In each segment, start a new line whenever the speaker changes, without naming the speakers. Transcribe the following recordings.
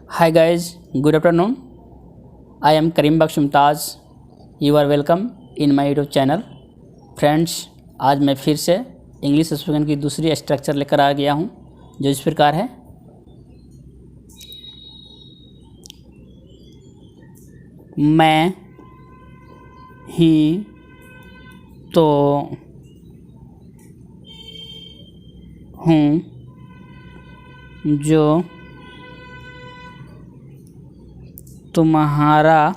Hi guys, good afternoon. I am Karim Baksh Mumtaz. You are welcome in my YouTube channel. Friends, आज मैं फिर से English spoken की दूसरी structure लेकर आ गया हूँ जो इस प्रकार है। मैं ही तो हूँ जो तुम्हारा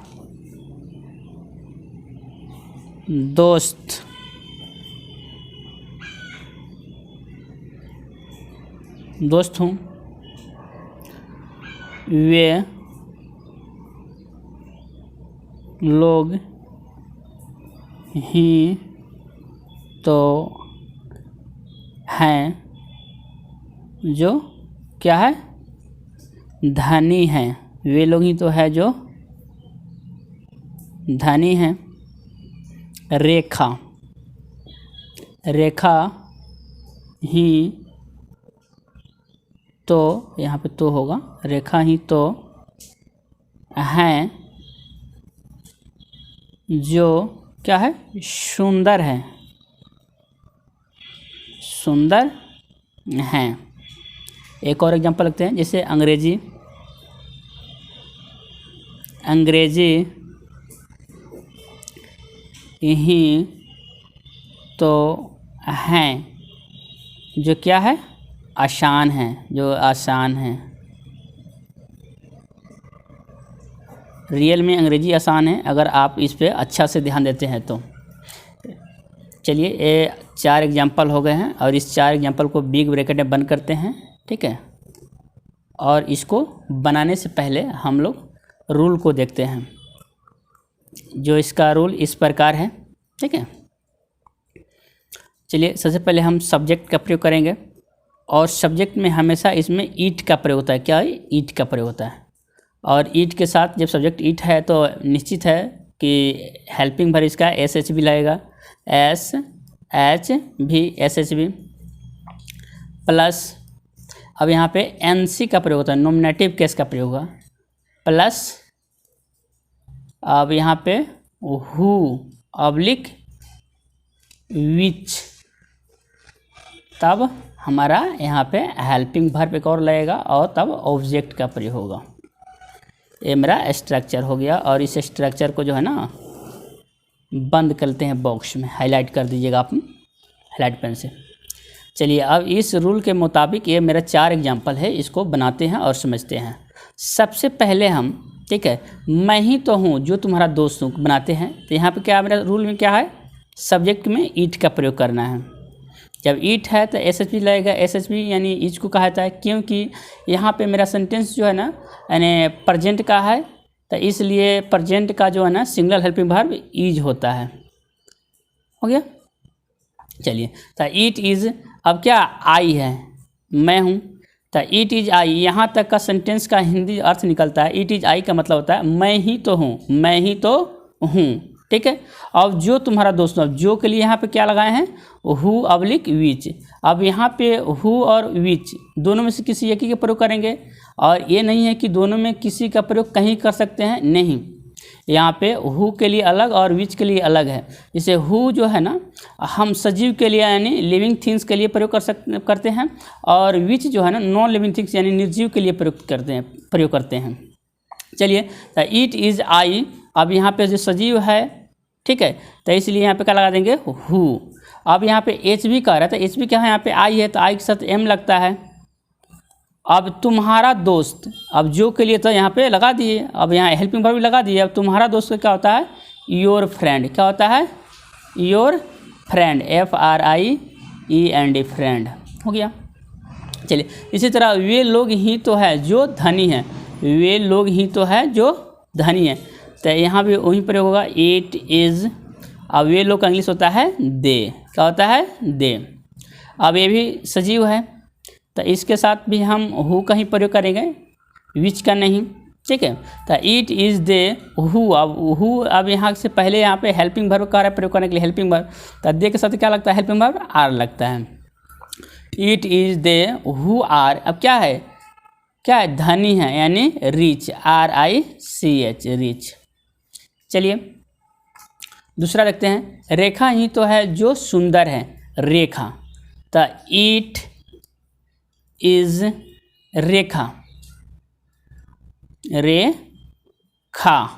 दोस्त हूँ। वे लोग ही तो हैं जो क्या है, धनी हैं। वे लोग ही तो है जो धनी हैं। रेखा ही तो, यहाँ पे तो होगा, रेखा ही तो हैं जो क्या है, सुंदर है, सुंदर हैं। एक और एग्जांपल लगते हैं, जैसे अंग्रेजी ही तो हैं जो क्या है, आसान है, जो आसान है। रियल में अंग्रेजी आसान है अगर आप इस पे अच्छा से ध्यान देते हैं तो। चलिए, ये 4 एग्जांपल हो गए हैं और इस 4 एग्जांपल को बिग ब्रैकेट में बंद करते हैं, ठीक है। और इसको बनाने से पहले हम लोग रूल को देखते हैं, जो इसका रूल इस प्रकार है, ठीक है। चलिए, सबसे पहले हम सब्जेक्ट का प्रयोग करेंगे और सब्जेक्ट में हमेशा इसमें ईट का प्रयोग होता है। क्या है? ईट का प्रयोग होता है। और ईट के साथ जब सब्जेक्ट ईट है तो निश्चित है कि हेल्पिंग वर्ब इसका SH भी लगेगा, SH भी प्लस। अब यहाँ पे NC का प्रयोग होता है, नॉमिनेटिव केस का प्रयोग होगा, प्लस। अब यहाँ पे हु ऑब्लिक विच, तब हमारा यहाँ पे हेल्पिंग वर्ब एक और लगेगा और तब ऑब्जेक्ट का प्रयोग होगा। ये मेरा स्ट्रक्चर हो गया और इस स्ट्रक्चर को जो है ना बंद करते हैं बॉक्स में, हाईलाइट कर दीजिएगा आप हाईलाइट पेन से। चलिए, अब इस रूल के मुताबिक ये मेरा 4 एग्जाम्पल है, इसको बनाते हैं और समझते हैं। सबसे पहले हम, ठीक है, मैं ही तो हूँ जो तुम्हारा दोस्त हूँ बनाते हैं। तो यहाँ पे क्या मेरा रूल में क्या है, सब्जेक्ट में ईट का प्रयोग करना है। जब ईट है तो SH लगेगा। SH यानी ईच को कहा जाता है क्योंकि यहाँ पे मेरा सेंटेंस जो है ना यानी प्रेजेंट का है, तो इसलिए प्रेजेंट का जो है ना सिंगल हेल्पिंग वर्ब इज होता है। हो गया। चलिए, तो ईट इज़, अब क्या आई है, मैं हूँ, तो ईट इज आई। यहाँ तक का सेंटेंस का हिंदी अर्थ निकलता है, ईट इज आई का मतलब होता है मैं ही तो हूँ, मैं ही तो हूँ, ठीक है। अब जो तुम्हारा दोस्त, अब जो के लिए यहाँ पे क्या लगाए हैं, हु ऑब्लिक विच। अब यहाँ पे हु और विच दोनों में से किसी एक ही का प्रयोग करेंगे, और ये नहीं है कि दोनों में किसी का प्रयोग कहीं कर सकते हैं, नहीं। यहाँ पे हु के लिए अलग और विच के लिए अलग है। जैसे हु जो है ना हम सजीव के लिए यानी लिविंग थिंग्स के लिए प्रयोग करते हैं, और विच जो है ना नॉन लिविंग थिंग्स यानी निर्जीव के लिए प्रयोग करते हैं। चलिए, तो ईट इज़ आई। अब यहाँ पे जो सजीव है, ठीक है, तो इसलिए यहाँ पे क्या लगा देंगे, हु। अब यहाँ पे एच भी कह रहा है, तो एच भी क्या है, यहाँ पे आई है तो आई के साथ एम लगता है। अब तुम्हारा दोस्त, अब जो के लिए तो यहाँ पे लगा दिए, अब यहाँ हेल्पिंग वर्ब भी लगा दिए। अब तुम्हारा दोस्त का क्या होता है, योर फ्रेंड। क्या होता है, योर फ्रेंड, FRIEND, फ्रेंड हो गया। चलिए, इसी तरह वे लोग ही तो है जो धनी है, वे लोग ही तो है जो धनी है, तो यहाँ भी वही प्रयोग होगा, इट इज़। अब वे लोग का इंग्लिश होता है दे। क्या होता है, दे। अब ये भी सजीव है, तो इसके साथ भी हम हु का ही प्रयोग करेंगे, विच का नहीं, ठीक है। तो इट इज़ दे हु। अब हु, अब यहाँ से पहले यहाँ पे हेल्पिंग वर्ब का प्रयोग करने के लिए हेल्पिंग वर्ब, तो दे के साथ क्या लगता है, हेल्पिंग वर्ब आर लगता है। It is they who are. अब क्या है, क्या है, धनी है, यानी रिच, RICH, रिच। चलिए दूसरा देखते हैं, रेखा ही तो है जो सुंदर है, रेखा। तो इट इज रेखा, रेखा,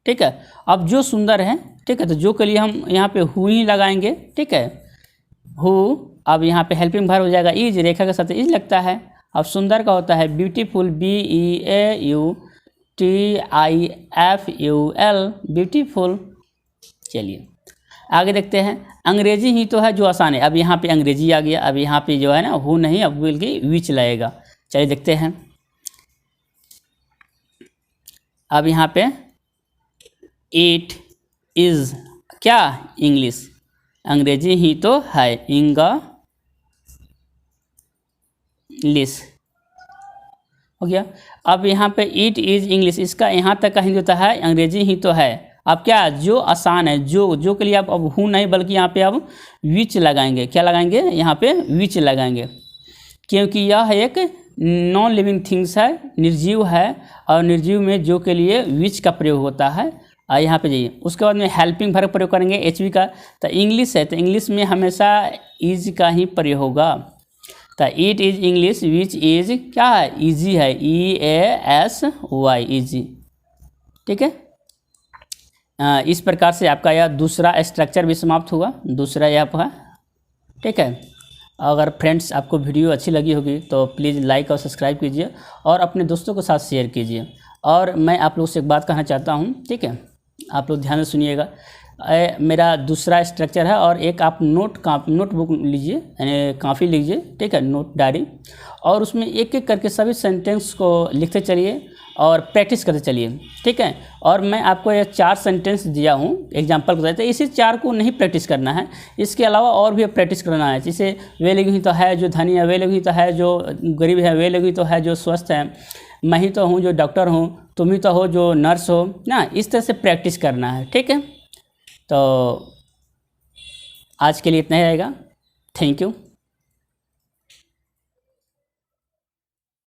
ठीक है। अब जो सुंदर है, ठीक है, तो जो के लिए हम यहाँ पे हु ही लगाएंगे, ठीक है, हु। अब यहाँ पे हेल्पिंग वर्ब हो जाएगा इज, रेखा के साथ इज लगता है। अब सुंदर का होता है ब्यूटीफुल, BEAUTIFUL, ब्यूटीफुल। चलिए आगे देखते हैं, अंग्रेजी ही तो है जो आसान है। अब यहाँ पे अंग्रेजी आ गया, अब यहाँ पे जो है ना हु नहीं, अब बल्कि विच लगेगा। चलिए देखते हैं, अब यहाँ पे इट इज़ क्या, इंग्लिश, अंग्रेजी ही तो है, इंग्लिश हो गया। अब यहाँ पे इट इज़ इंग्लिश, इसका यहाँ तक का हिंदी होता है अंग्रेजी ही तो है। अब क्या, जो आसान है, जो के लिए आप अब हूँ नहीं बल्कि यहाँ पे अब विच लगाएंगे। क्या लगाएंगे, यहाँ पे विच लगाएंगे, क्योंकि यह एक नॉन लिविंग थिंग्स है, निर्जीव है, और निर्जीव में जो के लिए विच का प्रयोग होता है। यहाँ पे जाइए, उसके बाद में हेल्पिंग वर्ब प्रयोग करेंगे HV का। तो इंग्लिश है, तो इंग्लिश में हमेशा इज का ही प्रयोग होगा। तो it is English which is क्या है, ईजी है, EASY, ईजी, ठीक है। इस प्रकार से आपका यह दूसरा स्ट्रक्चर भी समाप्त हुआ, दूसरा यह है, ठीक है। अगर फ्रेंड्स आपको वीडियो अच्छी लगी होगी तो प्लीज़ लाइक और सब्सक्राइब कीजिए और अपने दोस्तों के साथ शेयर कीजिए। और मैं आप लोग से एक बात कहना चाहता हूँ, ठीक है, आप लोग ध्यान से सुनिएगा। मेरा दूसरा स्ट्रक्चर है, और एक आप नोटबुक लीजिए, यानी काफ़ी लीजिए, ठीक है, नोट डायरी, और उसमें एक एक करके सभी सेंटेंस को लिखते चलिए और प्रैक्टिस करते चलिए, ठीक है। और मैं आपको ये 4 सेंटेंस दिया हूँ एग्जाम्पल बताया, तो इसी 4 को नहीं प्रैक्टिस करना है, इसके अलावा और भी प्रैक्टिस करना है। जैसे वे लोग ही तो है जो धनी है, वे लोग ही तो है जो गरीब है, वे लोग ही तो है जो स्वस्थ है, मैं ही तो हूँ जो डॉक्टर हूँ, तुम ही तो हो जो नर्स हो ना। इस तरह से प्रैक्टिस करना है, ठीक है। तो आज के लिए इतना ही रहेगा। Thank you.